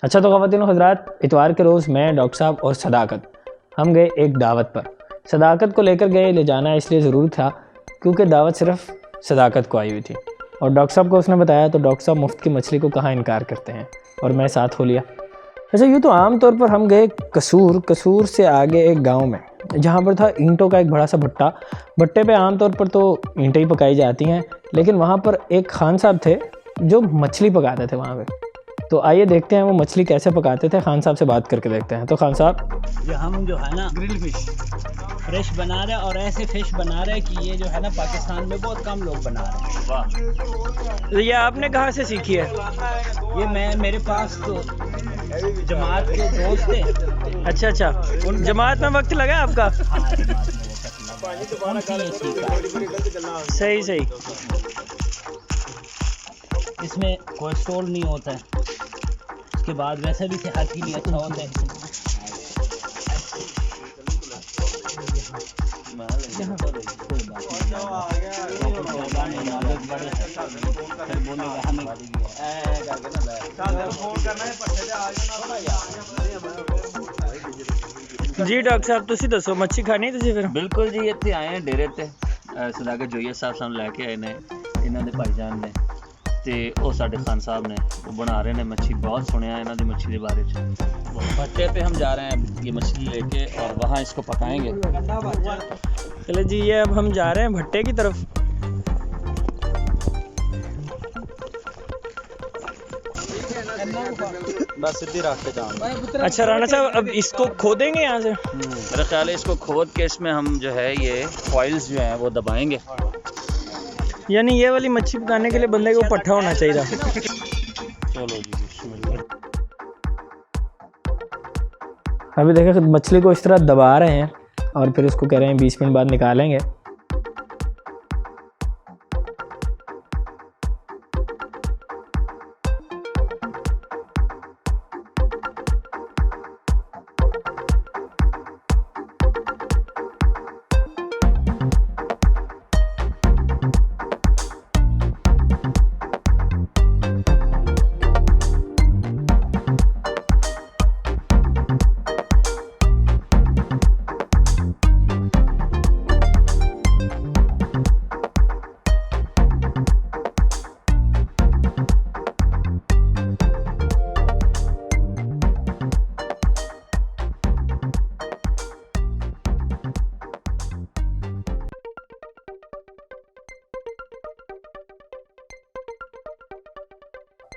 अच्छा तो ख़वातीन और हज़रात, इतवार के रोज़ मैं, डॉक्टर साहब और सदाकत हम गए एक दावत पर। सदाकत को लेकर गए, ले जाना इसलिए ज़रूरी था क्योंकि दावत सिर्फ़ सदाकत को आई हुई थी और डॉक्टर साहब को उसने बताया तो डॉक्टर साहब मुफ्त की मछली को कहाँ इनकार करते हैं और मैं साथ हो लिया। अच्छा यूँ तो आम तौर पर हम गए कसूर से आगे एक गांव में, जहाँ पर था ईंटों का एक बड़ा सा भट्टा। भट्टे पे आम तौर पर तो ईंटें ही पकाई जाती हैं, लेकिन वहाँ पर एक खान साहब थे जो मछली पकाते थे वहाँ पे। तो आइए देखते हैं वो मछली कैसे पकाते थे, खान साहब से बात करके देखते हैं। तो खान साहब, जो हम जो है ना ग्रिल फिश फ्रेश बना रहे हैं और ऐसे फिश बना रहे हैं कि ये जो है ना पाकिस्तान में बहुत कम लोग बना रहे हैं। वाह, तो ये आपने कहाँ से सीखी है? ये मेरे पास तो जमात के दोस्त थे। अच्छा, जमात में वक्त लगा आपका? हाँ, जमात में सही। इसमें कोलेस्ट्रॉल नहीं होता है, उसके बाद वैसे भी सेहत के लिए अच्छा होता है। जी डॉक्टर साहब तुसी दसो, मच्छी खानी तुसी फिर? बिल्कुल जी, इत्थे आए हैं डेरे ते सदाकत जोईया साहब सानू लैके आए ने, इन्हां दे भाईजान ने ते ओ साडे खान साहब ने वो बना रहे ने मच्छी। बहुत सुनिया इन्हां दी मच्छी के बारे च। भट्टे पे हम जा रहे हैं ये मछली लेके और वहाँ इसको पकाएंगे। चलो जी, ये अब हम जा रहे हैं भट्टे की तरफ। बस सीधी रख के जाऊँ। अच्छा राणा साहब, अब इसको खोदेंगे यहाँ से? मेरा ख्याल है इसको खोद के इसमें हम जो है ये फॉइल्स जो हैं वो दबाएंगे। यानी ये वाली मच्छी पकाने के लिए बंदे को पट्ठा होना चाहिए। चलो जी, अभी देखें मछली को इस तरह दबा रहे हैं और फिर इसको कह रहे हैं 20 मिनट बाद निकालेंगे।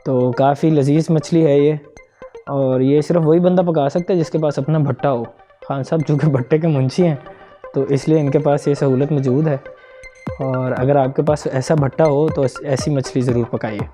तो काफ़ी लजीज मछली है ये, और ये सिर्फ वही बंदा पका सकता है जिसके पास अपना भट्टा हो। खान साहब चूँकि भट्टे के मुंशी हैं तो इसलिए इनके पास ये सहूलत मौजूद है, और अगर आपके पास ऐसा भट्टा हो तो ऐसी मछली ज़रूर पकाइए।